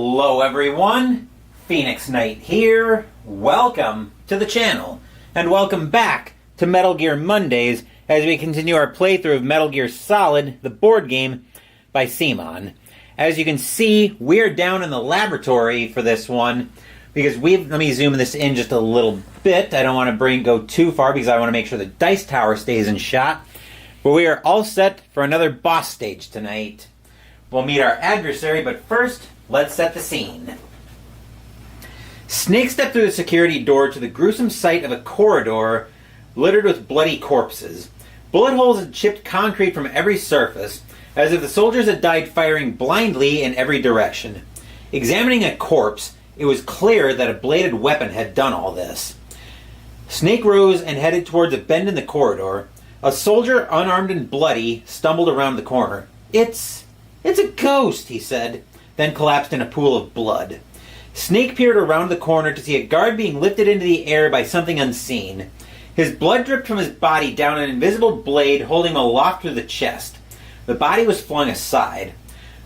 Hello everyone, Phoenix Knight here. Welcome to the channel, and welcome back to Metal Gear Mondays as we continue our playthrough of Metal Gear Solid, the board game by CMON. As you can see, we're down in the laboratory for this one because let me zoom this in just a little bit. I don't want to go too far because I want to make sure the dice tower stays in shot. But we are all set for another boss stage tonight. We'll meet our adversary, but first, let's set the scene. Snake stepped through the security door to the gruesome sight of a corridor littered with bloody corpses. Bullet holes had chipped concrete from every surface, as if the soldiers had died firing blindly in every direction. Examining a corpse, it was clear that a bladed weapon had done all this. Snake rose and headed towards a bend in the corridor. A soldier, unarmed and bloody, stumbled around the corner. It's a ghost, he said, then collapsed in a pool of blood. Snake peered around the corner to see a guard being lifted into the air by something unseen. His blood dripped from his body down an invisible blade holding him aloft through the chest. The body was flung aside.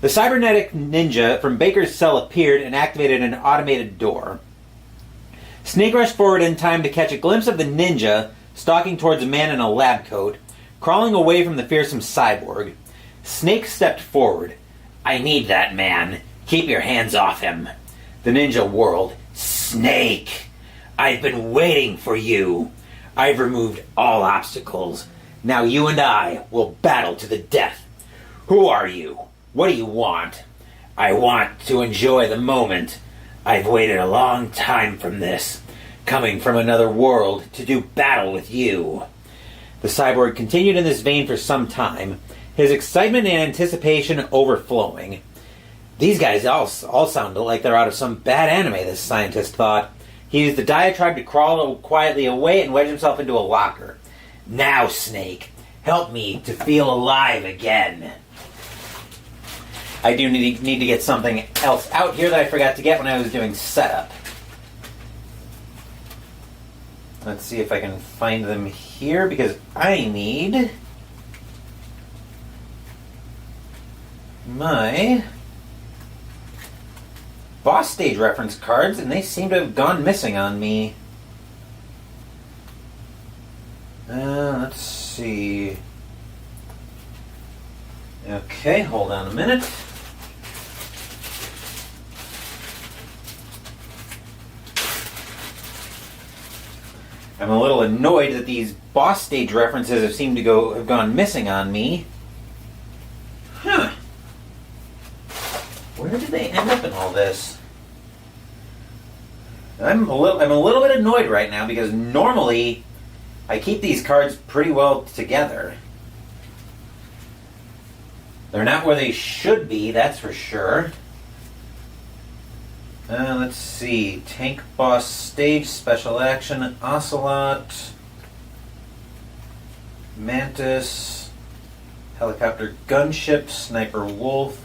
The cybernetic ninja from Baker's cell appeared and activated an automated door. Snake rushed forward in time to catch a glimpse of the ninja stalking towards a man in a lab coat, crawling away from the fearsome cyborg. Snake stepped forward. "I need that man. Keep your hands off him." The ninja whirled. "Snake! I've been waiting for you. I've removed all obstacles. Now you and I will battle to the death. Who are you? What do you want?" "I want to enjoy the moment. I've waited a long time from this, coming from another world to do battle with you." The cyborg continued in this vein for some time, his excitement and anticipation overflowing. These guys all sound like they're out of some bad anime, this scientist thought. He used the diatribe to crawl quietly away and wedge himself into a locker. "Now, Snake, help me to feel alive again." I do need to get something else out here that I forgot to get when I was doing setup. Let's see if I can find them here, because I need my boss stage reference cards, and they seem to have gone missing on me. Let's see. Okay, hold on a minute. I'm a little annoyed that these boss stage references have gone missing on me. Huh. Where did they end up in all this? I'm a little bit annoyed right now because normally I keep these cards pretty well together. They're not where they should be, that's for sure. Let's see. Tank boss stage, special action, Ocelot, Mantis, helicopter gunship, Sniper Wolf,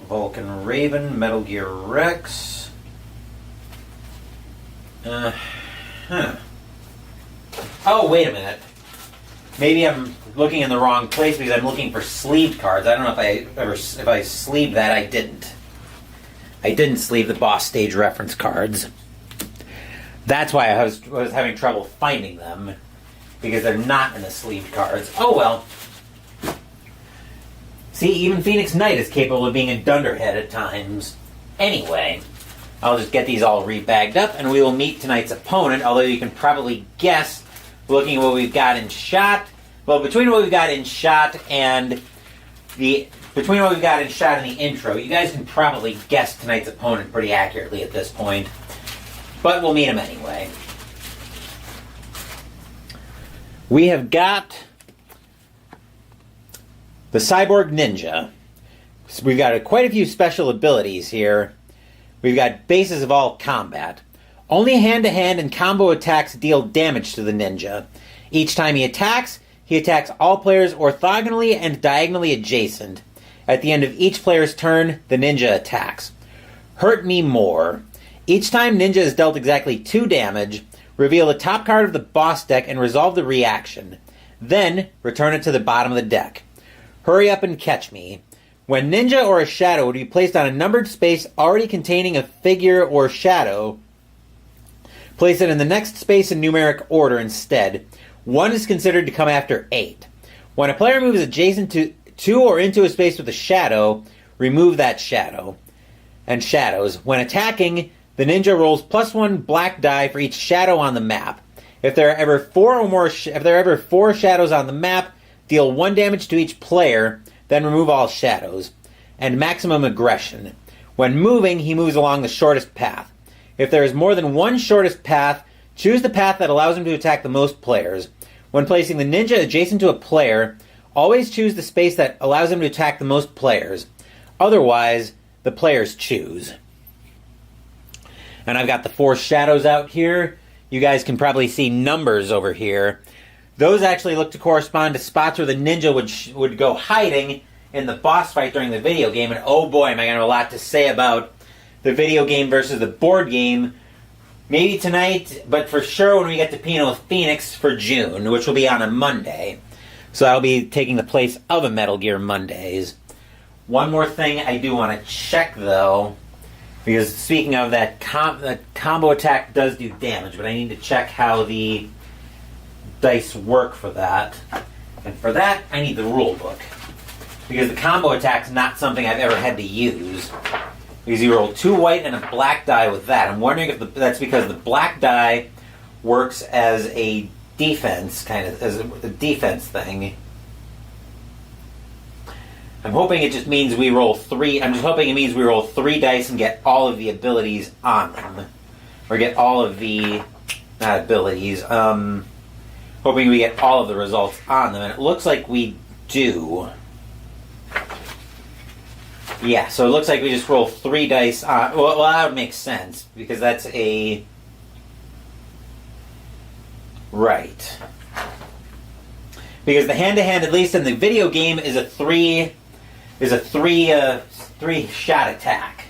Vulcan Raven, Metal Gear Rex. Oh, wait a minute. Maybe I'm looking in the wrong place because I'm looking for sleeved cards. I don't know if I sleeved that. I didn't. I didn't sleeve the boss stage reference cards. That's why I was having trouble finding them, because they're not in the sleeved cards. Oh well. See, even Phoenix Knight is capable of being a dunderhead at times. Anyway, I'll just get these all rebagged up, and we will meet tonight's opponent, although you can probably guess, looking at what we've got in shot. Well, between what we've got in shot and the intro, you guys can probably guess tonight's opponent pretty accurately at this point. But we'll meet him anyway. We have got the Cyborg Ninja. We've got quite a few special abilities here. We've got bases of all combat. Only hand-to-hand and combo attacks deal damage to the ninja. Each time he attacks all players orthogonally and diagonally adjacent. At the end of each player's turn, the ninja attacks. Hurt me more. Each time ninja is dealt exactly 2 damage, reveal the top card of the boss deck and resolve the reaction. Then, return it to the bottom of the deck. Hurry up and catch me. When ninja or a shadow would be placed on a numbered space already containing a figure or shadow, place it in the next space in numeric order instead. 1 is considered to come after 8. When a player moves adjacent to or into a space with a shadow, remove that shadow. And shadows. When attacking, the ninja rolls +1 black die for each shadow on the map. If there are ever 4 shadows on the map, deal 1 damage to each player, then remove all shadows. And maximum aggression. When moving, he moves along the shortest path. If there is more than 1 shortest path, choose the path that allows him to attack the most players. When placing the ninja adjacent to a player, always choose the space that allows him to attack the most players. Otherwise, the players choose. And I've got the 4 shadows out here. You guys can probably see numbers over here. Those actually look to correspond to spots where the ninja would go hiding in the boss fight during the video game. And oh boy, am I going to have a lot to say about the video game versus the board game. Maybe tonight, but for sure when we get to Pino with Phoenix for June, which will be on a Monday. So that'll be taking the place of a Metal Gear Mondays. One more thing I do want to check, though, because speaking of that, combo attack does do damage, but I need to check how the dice work for that. And for that, I need the rule book. Because the combo attack's not something I've ever had to use. Because you roll 2 white and a black die with that. I'm wondering if that's because the black die works as a defense, as a defense thing. I'm hoping it just means we roll 3. I'm just hoping it means we roll 3 dice and get all of the abilities on them. Or get all of the, not abilities, hoping we get all of the results on them. And it looks like we do. Yeah, so it looks like we just roll 3 dice on... Well, that would make sense, because that's a... Right. Because the hand-to-hand, at least in the video game, is a 3 shot attack.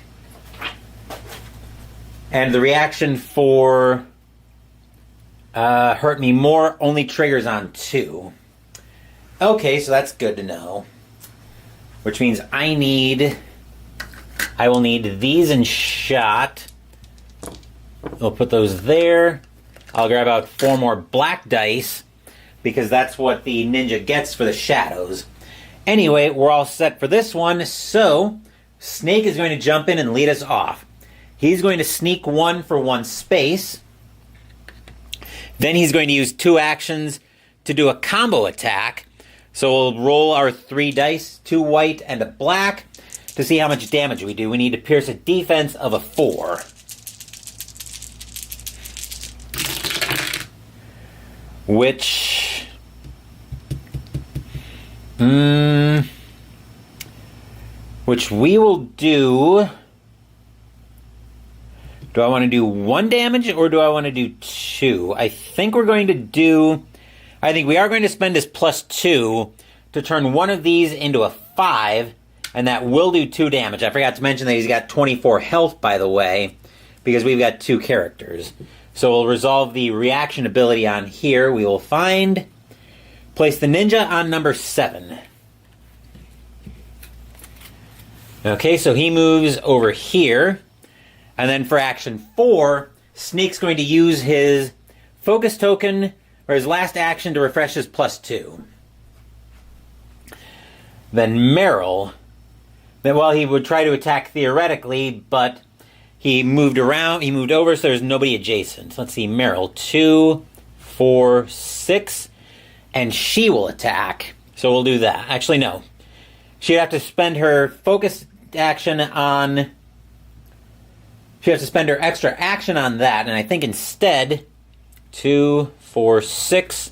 And the reaction for Hurt Me More only triggers on 2. Okay, so that's good to know. Which means I will need these in shot. We'll put those there. I'll grab out 4 more black dice, because that's what the ninja gets for the shadows. Anyway, we're all set for this one, so Snake is going to jump in and lead us off. He's going to sneak 1 for 1 space. Then he's going to use 2 actions to do a combo attack. So we'll roll our 3 dice, 2 white and a black, to see how much damage we do. We need to pierce a defense of a 4. Which... which we will do... Do I want to do 1 damage, or do I want to do 2? I think we're going to do... I think we are going to spend his +2 to turn one of these into a 5, and that will do 2 damage. I forgot to mention that he's got 24 health, by the way, because we've got 2 characters. So we'll resolve the reaction ability on here. We will place the ninja on number 7. Okay, so he moves over here. And then for action 4, Snake's going to use his focus token, or his last action, to refresh his +2. Then Meryl, he would try to attack theoretically, but he moved over, so there's nobody adjacent. Let's see, Meryl, 2, 4, 6, and she will attack. So we'll do that. Actually, no. She'd have to spend her focus action on... She has to spend her extra action on that, and I think instead... 2, 4, 6.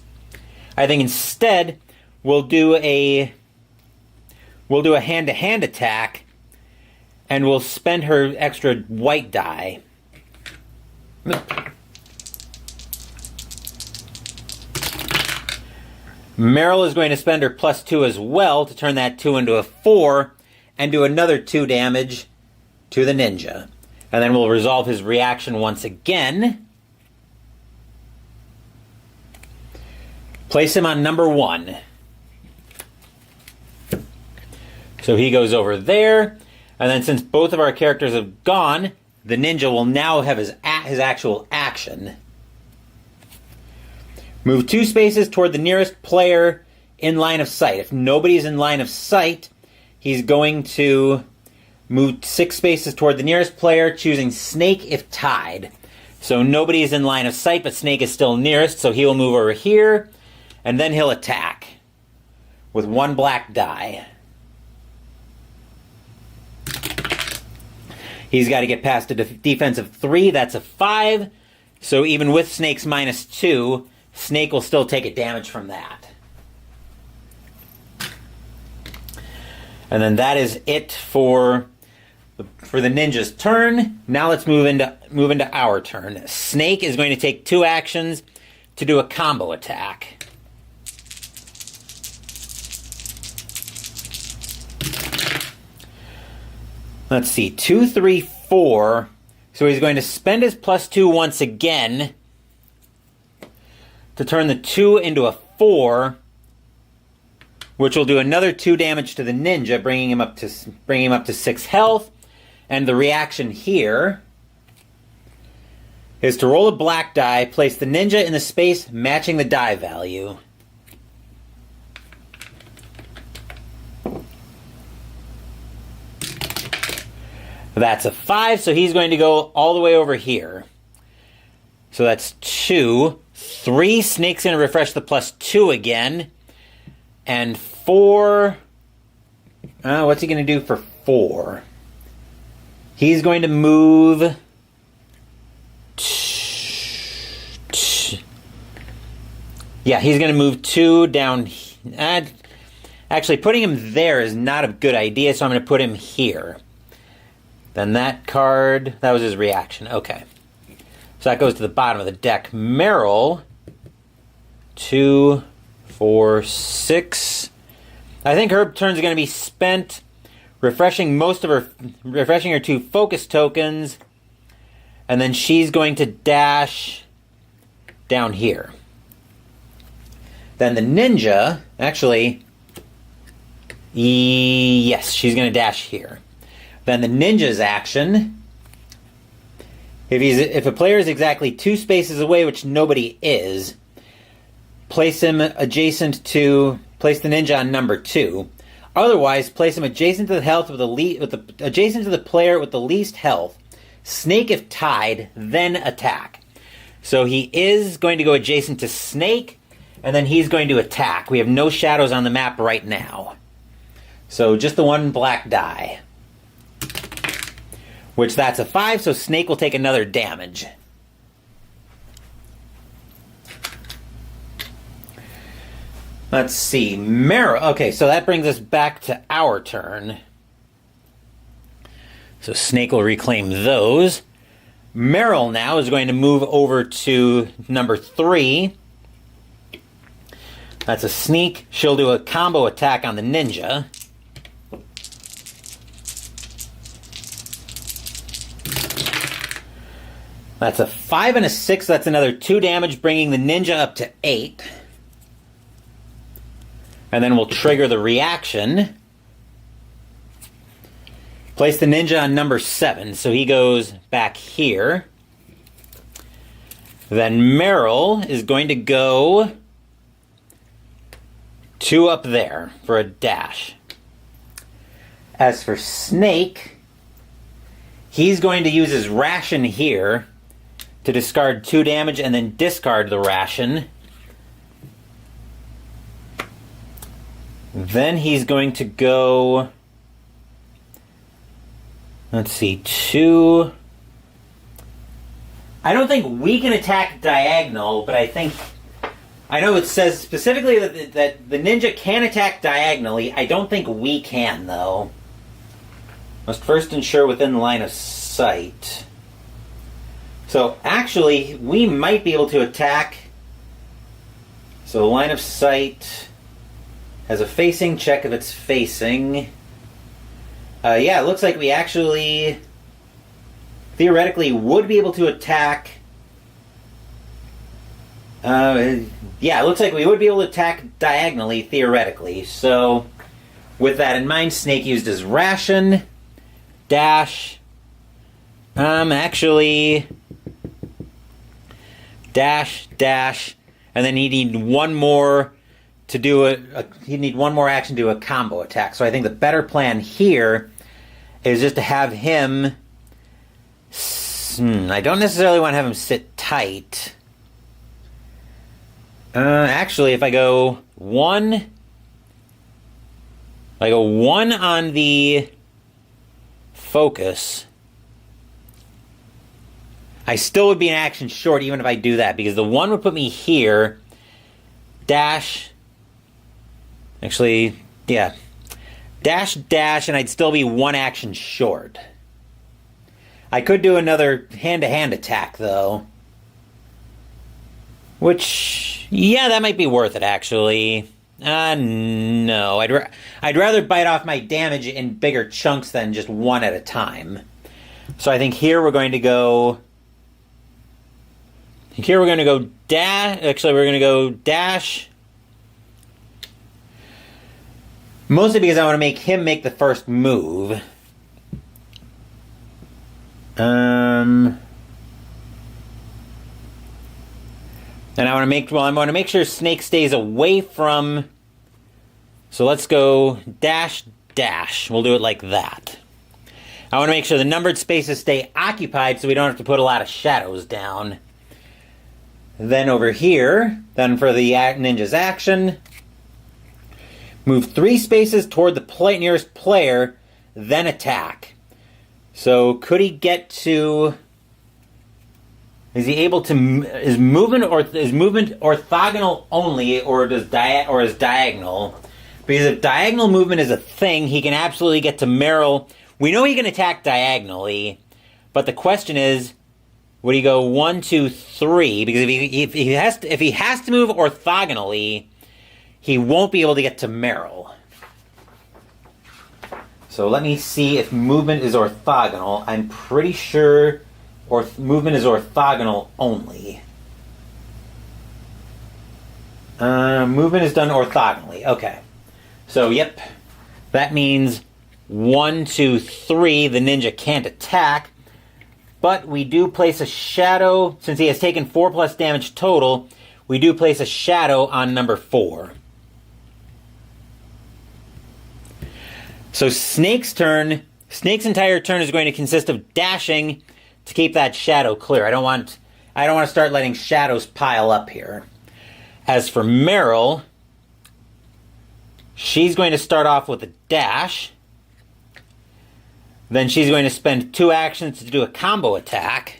I think instead we'll do a hand-to-hand attack, and we'll spend her extra white die. Meryl is going to spend her +2 as well to turn that 2 into a 4, and do another 2 damage to the ninja. And then we'll resolve his reaction once again. Place him on number 1. So he goes over there. And then since both of our characters have gone, the ninja will now have his actual action. Move 2 spaces toward the nearest player in line of sight. If nobody's in line of sight, he's going to move 6 spaces toward the nearest player, choosing Snake if tied. So nobody is in line of sight, but Snake is still nearest, so he will move over here, and then he'll attack with 1 black die. He's got to get past a defense of 3. That's a 5. So even with Snake's -2, Snake will still take a damage from that. And then that is it for the ninja's turn. Now let's move into our turn. Snake is going to take 2 actions to do a combo attack. Let's see, 2, 3, 4. So he's going to spend his +2 once again to turn the 2 into a 4, which will do another 2 damage to the ninja, bringing him up to 6 health. And the reaction here is to roll a black die, place the ninja in the space matching the die value. That's a 5, so he's going to go all the way over here. So that's 2. 3, Snake's going to refresh the +2 again. And 4... what's he going to do for 4? He's going to move... Yeah, he's going to move 2 down... Actually, putting him there is not a good idea, so I'm going to put him here. Then that card... That was his reaction. Okay. So that goes to the bottom of the deck. Meryl... 2, 4, 6. I think her turn's going to be spent refreshing her 2 focus tokens, and then she's going to dash down here. Then the ninja, actually, yes, she's going to dash here. Then the ninja's action, if a player is exactly 2 spaces away, which nobody is, place the ninja on number 2. Otherwise, place him adjacent to adjacent to the player with the least health. Snake if tied, then attack. So he is going to go adjacent to Snake, and then he's going to attack. We have no shadows on the map right now. So just the 1 black die. Which that's a 5, so Snake will take another damage. Let's see, Meryl. Okay, so that brings us back to our turn. So Snake will reclaim those. Meryl now is going to move over to number 3. That's a sneak. She'll do a combo attack on the ninja. That's a 5 and a 6. That's another 2 damage, bringing the ninja up to 8. And then we'll trigger the reaction. Place the ninja on number 7, so he goes back here. Then Meryl is going to go 2 up there for a dash. As for Snake, he's going to use his ration here to discard 2 damage and then discard the ration. Then he's going to go, let's see, 2. I don't think we can attack diagonal, but I know it says specifically that the ninja can attack diagonally. I don't think we can, though. Must first ensure within the line of sight. So actually, we might be able to attack. So line of sight has a facing check if it's facing. Yeah, it looks like we actually theoretically would be able to attack. Yeah, it looks like we would be able to attack diagonally, theoretically. So With that in mind, Snake used his ration. Dash. Actually... Dash, dash. And then he'd need one more to do he'd need one more action to do a combo attack. So I think the better plan here is just to have him... I don't necessarily want to have him sit tight. Actually, if I go one on the focus, I still would be an action short even if I do that, because the 1 would put me here. Dash. Actually, yeah. Dash, dash, and I'd still be 1 action short. I could do another hand-to-hand attack, though. Which, yeah, that might be worth it, actually. No. I'd rather bite off my damage in bigger chunks than just 1 at a time. So I think here we're going to go... Here we're going to go dash... Actually, we're going to go dash... Mostly because I want to make him make the first move. And I want to make sure Snake stays away from... So let's go dash, dash. We'll do it like that. I want to make sure the numbered spaces stay occupied so we don't have to put a lot of shadows down. Then over here, then for the ninja's action, move 3 spaces toward the nearest player, then attack. So could he get to... Is he able to... Is movement orthogonal only, or is diagonal? Because if diagonal movement is a thing, he can absolutely get to Meryl. We know he can attack diagonally, but the question is, would he go 1, 2, 3? Because if he has to move orthogonally, he won't be able to get to Meryl. So let me see if movement is orthogonal. I'm pretty sure movement is orthogonal only. Movement is done orthogonally. Okay. So, yep. That means 1, 2, 3, the ninja can't attack. But we do place a shadow. Since he has taken 4 plus damage total, we do place a shadow on number 4. So Snake's entire turn is going to consist of dashing to keep that shadow clear. I don't want to start letting shadows pile up here. As for Meryl, she's going to start off with a dash. Then she's going to spend 2 actions to do a combo attack.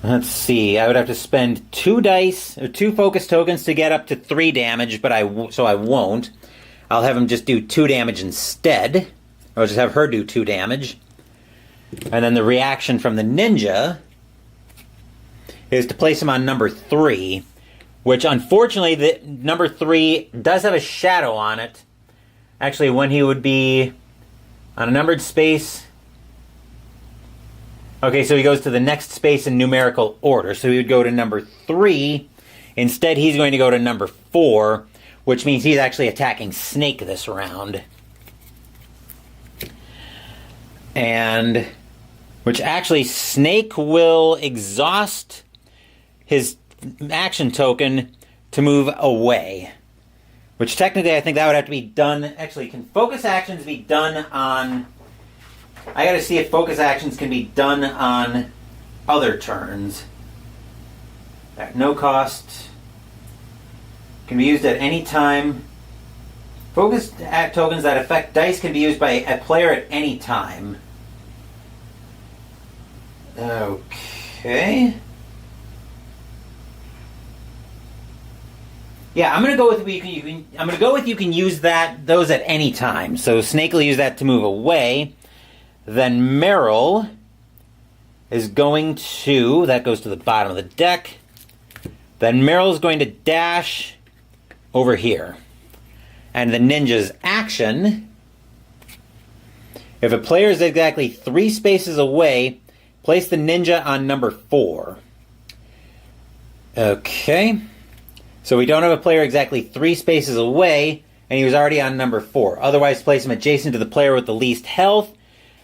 Let's see, I would have to spend 2 dice, or 2 focus tokens to get up to 3 damage, so I won't. I'll have him just do 2 damage instead. Or just have her do 2 damage. And then the reaction from the ninja is to place him on number 3, which unfortunately, the number 3 does have a shadow on it. Actually, when he would be on a numbered space... Okay, so he goes to the next space in numerical order. So he would go to number 3. Instead, he's going to go to number 4, which means he's actually attacking Snake this round. And... Which actually, Snake will exhaust his action token to move away. Which technically, I think that would have to be done... Actually, can focus actions be done on... I gotta see if focus actions can be done on other turns. At no cost. Can be used at any time. Focus tokens that affect dice can be used by a player at any time. Okay. Yeah, I'm gonna go with you can use those at any time. So Snake will use that to move away. Then Meryl is going to... That goes to the bottom of the deck. Then Meryl is going to dash over here. And the ninja's action... If a player is exactly 3 spaces away, place the ninja on number 4. Okay. So we don't have a player exactly 3 spaces away, and he was already on number 4. Otherwise, place him adjacent to the player with the least health.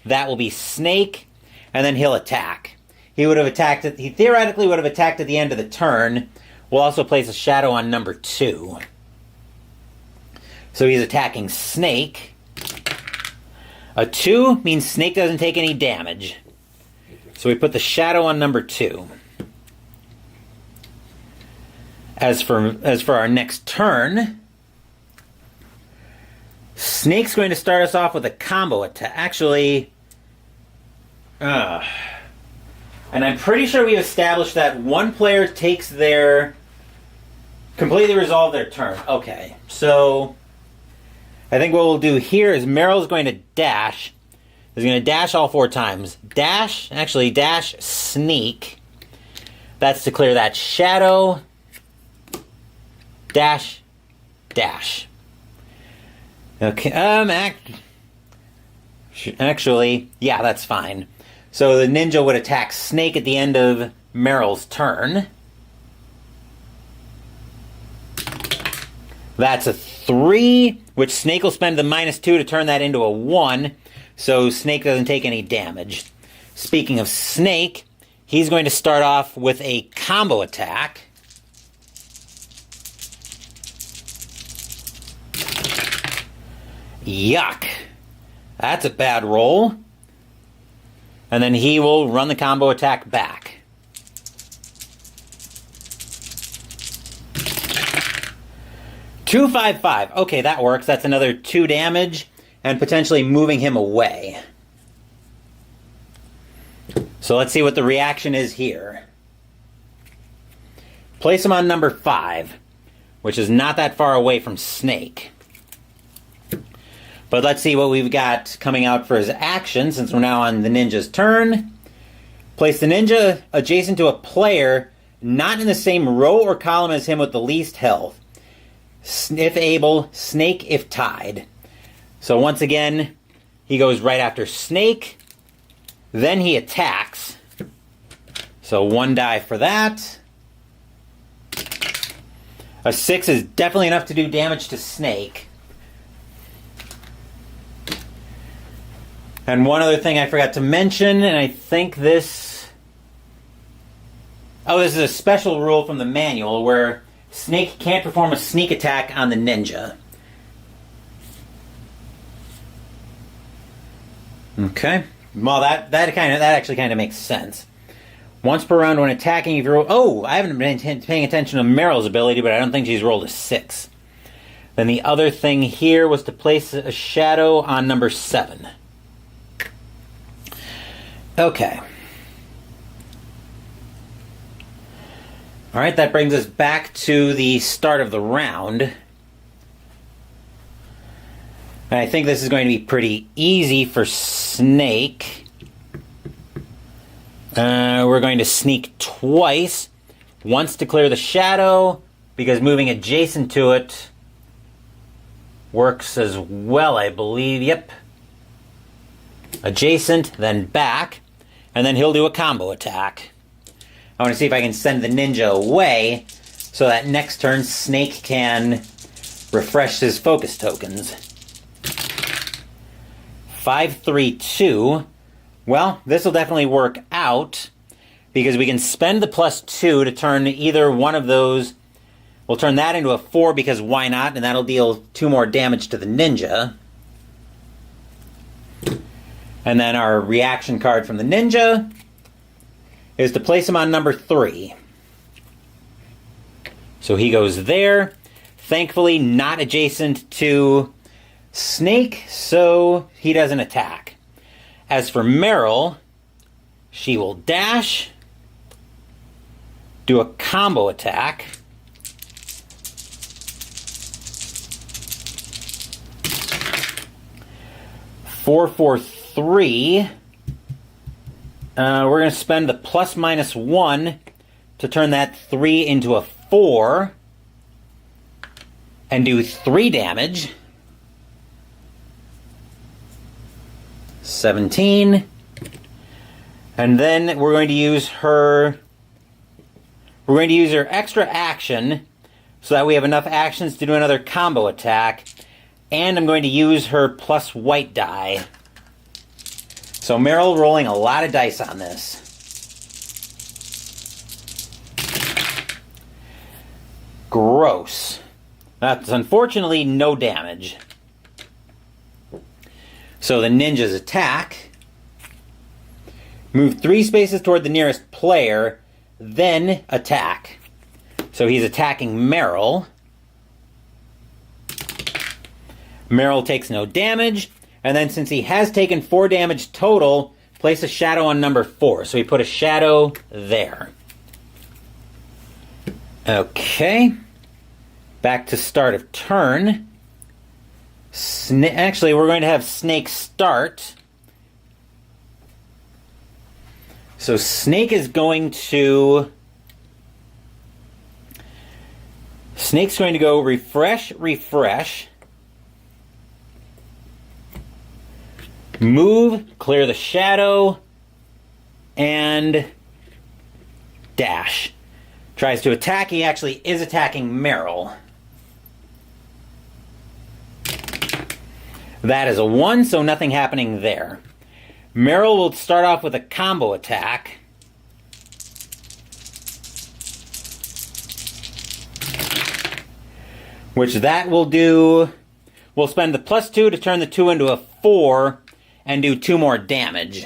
That will be Snake, and then he'll attack. He theoretically would have attacked at the end of the turn. We'll also place a shadow on number 2. So he's attacking Snake. A 2 means Snake doesn't take any damage. So we put the shadow on number 2. As for our next turn, Snake's going to start us off with a combo attack. Actually, and I'm pretty sure we established that one player takes completely resolve their turn. Okay, so I think what we'll do here is Meryl's going to dash. He's going to dash all 4 times. Dash, sneak. That's to clear that shadow. Dash, dash. Okay, actually, yeah, that's fine. So the ninja would attack Snake at the end of Meryl's turn. That's a 3, which Snake will spend the -2 to turn that into a 1, so Snake doesn't take any damage. Speaking of Snake, he's going to start off with a combo attack. Yuck. That's a bad roll. And then he will run the combo attack back. $255. Okay, that works. That's another 2 damage and potentially moving him away. So let's see what the reaction is here. Place him on number 5, which is not that far away from Snake. But let's see what we've got coming out for his action, since we're now on the ninja's turn. Place the ninja adjacent to a player not in the same row or column as him with the least health. If able, Snake if tied. So once again, he goes right after Snake. Then he attacks. So 1 die for that. A 6 is definitely enough to do damage to Snake. And one other thing I forgot to mention, and I think this... Oh, this is a special rule from the manual where Snake can't perform a sneak attack on the ninja. Okay. Well, that actually kind of makes sense. Once per round when attacking, if you roll... Oh, I haven't been paying attention to Meryl's ability, but I don't think she's rolled a 6. Then the other thing here was to place a shadow on number 7. Okay. All right, that brings us back to the start of the round. And I think this is going to be pretty easy for Snake. We're going to sneak twice. Once to clear the shadow, because moving adjacent to it works as well, I believe. Yep. Adjacent, then back. And then he'll do a combo attack. I want to see if I can send the ninja away so that next turn Snake can refresh his focus tokens. 532. Well, this will definitely work out because we can spend the +2 to turn either one of those. We'll turn that into a 4 because why not? And that'll deal 2 more damage to the ninja. And then our reaction card from the ninja is to place him on number 3. So he goes there. Thankfully not adjacent to Snake, so he doesn't attack. As for Meryl, she will dash, do a combo attack, Four, 3. We're going to spend the +/-1 to turn that 3 into a 4 and do 3 damage. 17. And then we're going to use her We're going to use her extra action so that we have enough actions to do another combo attack. And I'm going to use her plus white die. So Meryl rolling a lot of dice on this. Gross. That's unfortunately no damage. So the ninjas attack. Move 3 spaces toward the nearest player, then attack. So he's attacking Meryl. Meryl takes no damage, and then since he has taken 4 damage total, place a shadow on number 4. So we put a shadow there. Okay. Back to start of turn. Actually, we're going to have Snake start. So Snake is going to... Snake's going to go refresh, refresh. Move, clear the shadow, and dash. Tries to attack. He actually is attacking Meryl. That is a 1, so nothing happening there. Meryl will start off with a combo attack. Which that will do... We'll spend the +2 to turn the 2 into a 4 and do 2 more damage.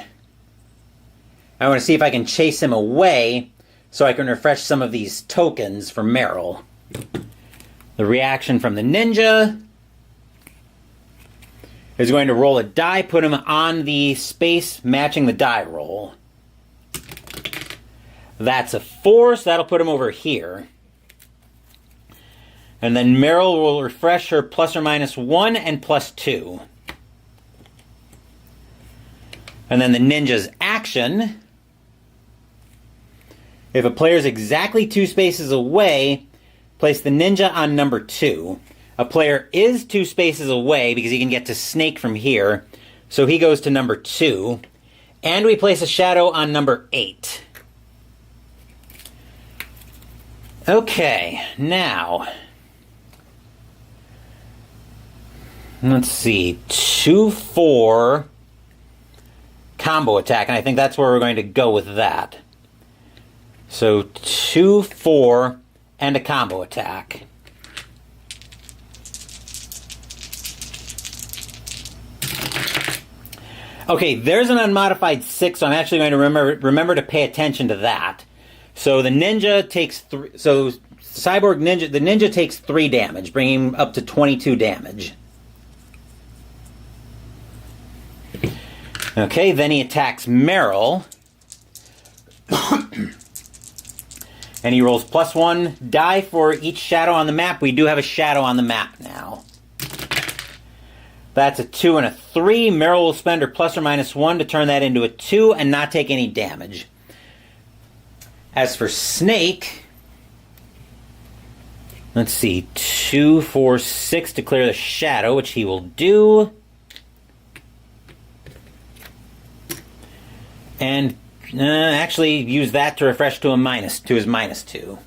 I want to see if I can chase him away so I can refresh some of these tokens for Meryl. The reaction from the ninja is going to roll a die, put him on the space matching the die roll. That's a 4, so that'll put him over here. And then Meryl will refresh her ±1 and +2. And then the ninja's action. If a player is exactly 2 spaces away, place the ninja on number 2. A player is 2 spaces away because he can get to Snake from here. So he goes to number 2. And we place a shadow on number 8. Okay, now... Let's see. 2-4 combo attack. And I think that's where we're going to go with that. So 2-4 and a combo attack. Okay, there's an unmodified 6, so I'm actually going to remember to pay attention to that. So the ninja takes 3. So Cyborg Ninja, the ninja takes 3 damage, bringing him up to 22 damage. Okay, then he attacks Meryl. And he rolls +1 die for each shadow on the map. We do have a shadow on the map now. That's a 2 and a 3. Meryl will spend her ±1 to turn that into a 2 and not take any damage. As for Snake, let's see, 2, 4, 6 to clear the shadow, which he will do. And actually use that to refresh to his -2.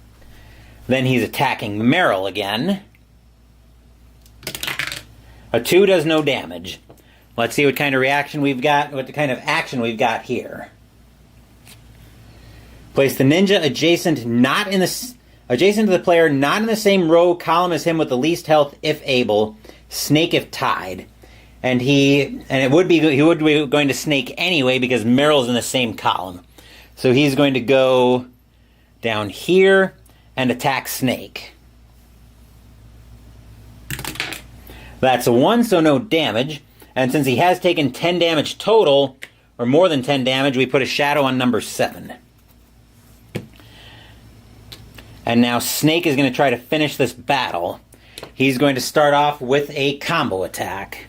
Then he's attacking Meryl again. A 2 does no damage. Let's see what kind of reaction we've got, what kind of action we've got here. Place the ninja adjacent to the player, not in the same row column as him with the least health if able. Snake if tied. And he would be going to Snake anyway because Meryl's in the same column. So he's going to go down here and attack Snake. That's a 1, so no damage. And since he has taken 10 damage total, or more than 10 damage, we put a shadow on number 7. And now Snake is going to try to finish this battle. He's going to start off with a combo attack.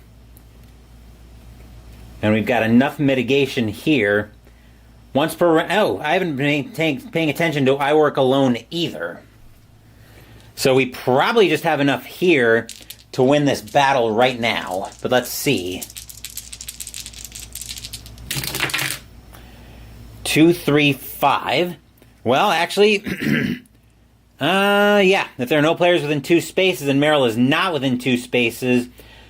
And we've got enough mitigation here. Once per... Oh, I haven't been paying attention to I Work Alone either. So we probably just have enough here to win this battle right now. But let's see. 2, 3, 5. Well, actually, Yeah. If there are no players within 2 spaces and Meryl is not within 2 spaces,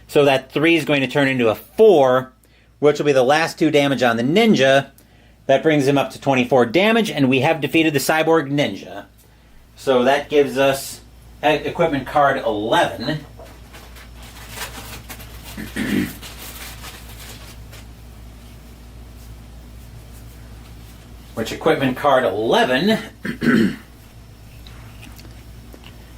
so that 3 is going to turn into a 4, which will be the last 2 damage on the ninja. That brings him up to 24 damage, and we have defeated the Cyborg Ninja. So that gives us equipment card 11. Which equipment card 11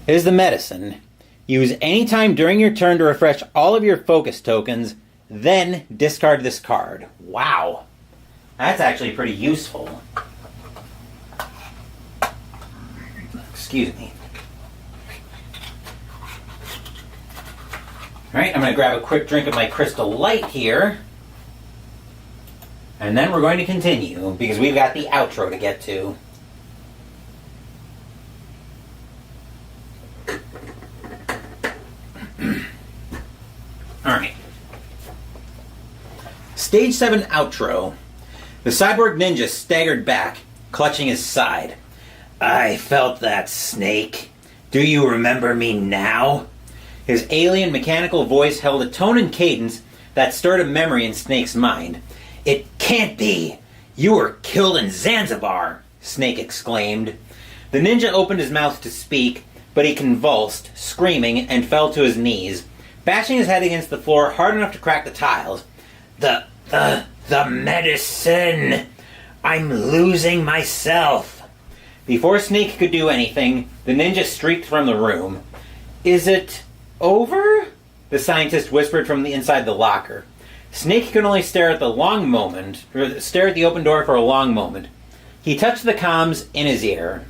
is the medicine. Use any time during your turn to refresh all of your focus tokens, then discard this card. Wow. That's actually pretty useful. Excuse me. Alright, I'm going to grab a quick drink of my Crystal Light here. And then we're going to continue, because we've got the outro to get to. Alright. Stage 7 outro. The Cyborg Ninja staggered back, clutching his side. I felt that, Snake. Do you remember me now? His alien mechanical voice held a tone and cadence that stirred a memory in Snake's mind. It can't be! You were killed in Zanzibar! Snake exclaimed. The ninja opened his mouth to speak, but he convulsed, screaming, and fell to his knees, bashing his head against the floor hard enough to crack the tiles. The medicine! I'm losing myself! Before Snake could do anything, the ninja streaked from the room. Is it over? The scientist whispered from the inside the locker. Snake could only stare at the open door for a long moment. He touched the comms in his ear.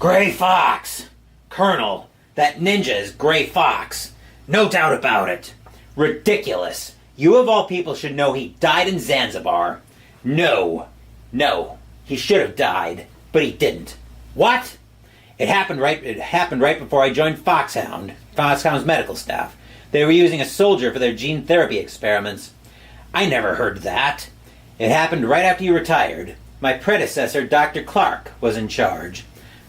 Gray Fox! Colonel, that ninja is Gray Fox. No doubt about it. Ridiculous. You of all people should know he died in Zanzibar. No. He should have died, but he didn't. What? It happened right before I joined Foxhound's medical staff. They were using a soldier for their gene therapy experiments. I never heard that. It happened right after you retired. My predecessor, Dr. Clark, was in charge.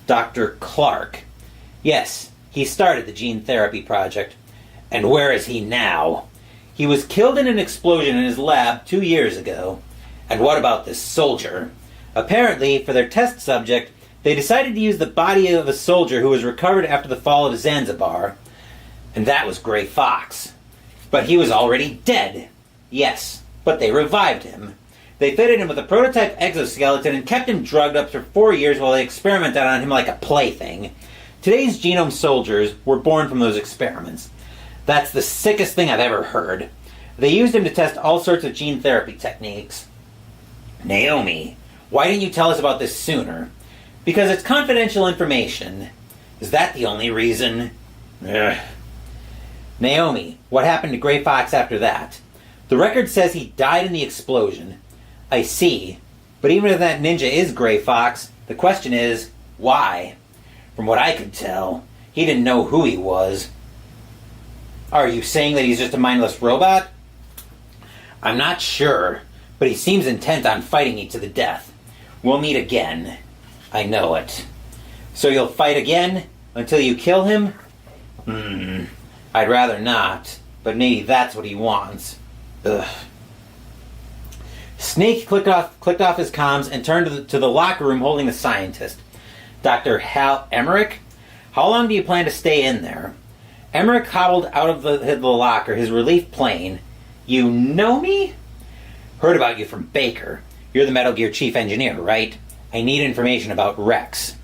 Dr. Clark. Yes, he started the gene therapy project. And where is he now? He was killed in an explosion in his lab 2 years ago. And what about this soldier? Apparently, for their test subject, they decided to use the body of a soldier who was recovered after the fall of Zanzibar. And that was Gray Fox. But he was already dead. Yes, but they revived him. They fitted him with a prototype exoskeleton and kept him drugged up for 4 years while they experimented on him like a plaything. Today's genome soldiers were born from those experiments. That's the sickest thing I've ever heard. They used him to test all sorts of gene therapy techniques. Naomi, why didn't you tell us about this sooner? Because it's confidential information. Is that the only reason? Ugh. Naomi, what happened to Gray Fox after that? The record says he died in the explosion. I see. But even if that ninja is Gray Fox, the question is, why? From what I could tell, he didn't know who he was. Are you saying that he's just a mindless robot? I'm not sure, but he seems intent on fighting me to the death. We'll meet again. I know it. So you'll fight again until you kill him? I'd rather not, but maybe that's what he wants. Ugh. Snake clicked off his comms and turned to the locker room holding the scientist. Dr. Hal Emmerich? How long do you plan to stay in there? Emmerich hobbled out of the locker, his relief plain. You know me? Heard about you from Baker. You're the Metal Gear chief engineer, right? I need information about Rex.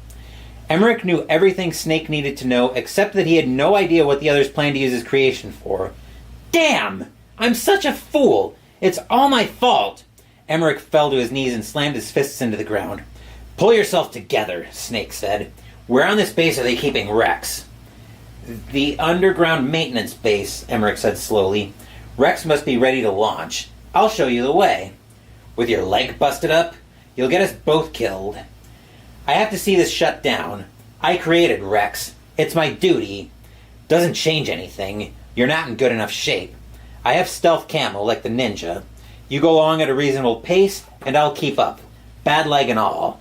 Emmerich knew everything Snake needed to know, except that he had no idea what the others planned to use his creation for. Damn! I'm such a fool! It's all my fault! Emmerich fell to his knees and slammed his fists into the ground. Pull yourself together, Snake said. Where on this base are they keeping Rex? The underground maintenance base, Emmerich said slowly. Rex must be ready to launch. I'll show you the way. With your leg busted up, you'll get us both killed. I have to see this shut down. I created Rex. It's my duty. Doesn't change anything. You're not in good enough shape. I have stealth camo like the ninja. You go along at a reasonable pace, and I'll keep up. Bad leg and all.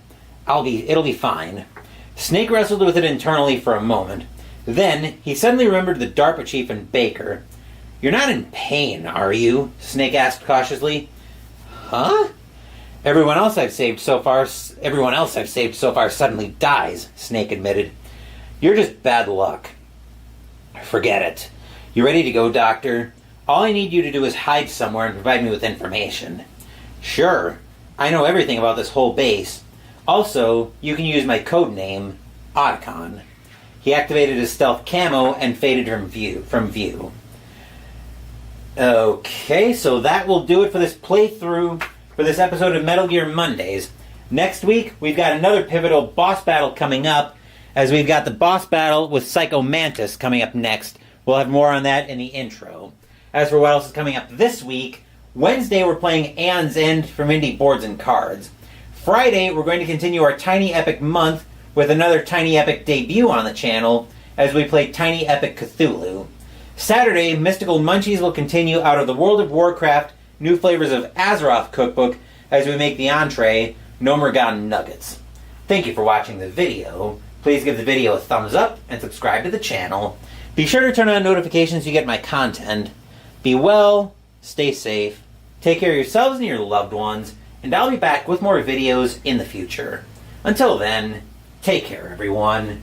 It'll be fine. Snake wrestled with it internally for a moment. Then, he suddenly remembered the DARPA chief and Baker. "You're not in pain, are you?" Snake asked cautiously. "Huh?" Everyone else I've saved so far suddenly dies," Snake admitted. "You're just bad luck." "Forget it. You ready to go, Doctor? All I need you to do is hide somewhere and provide me with information." "Sure. I know everything about this whole base. Also, you can use my code name, Otacon." He activated his stealth camo and faded from view. Okay, so that will do it for this playthrough, for this episode of Metal Gear Mondays. Next week, we've got another pivotal boss battle coming up, as we've got the boss battle with Psycho Mantis coming up next. We'll have more on that in the intro. As for what else is coming up this week, Wednesday we're playing Aeon's End from Indie Boards and Cards. Friday, we're going to continue our Tiny Epic month with another Tiny Epic debut on the channel as we play Tiny Epic Cthulhu. Saturday, Mystical Munchies will continue out of the World of Warcraft New Flavors of Azeroth cookbook as we make the entree, Gnomeregan Nuggets. Thank you for watching the video. Please give the video a thumbs up and subscribe to the channel. Be sure to turn on notifications so you get my content. Be well, stay safe, take care of yourselves and your loved ones, and I'll be back with more videos in the future. Until then, take care, everyone.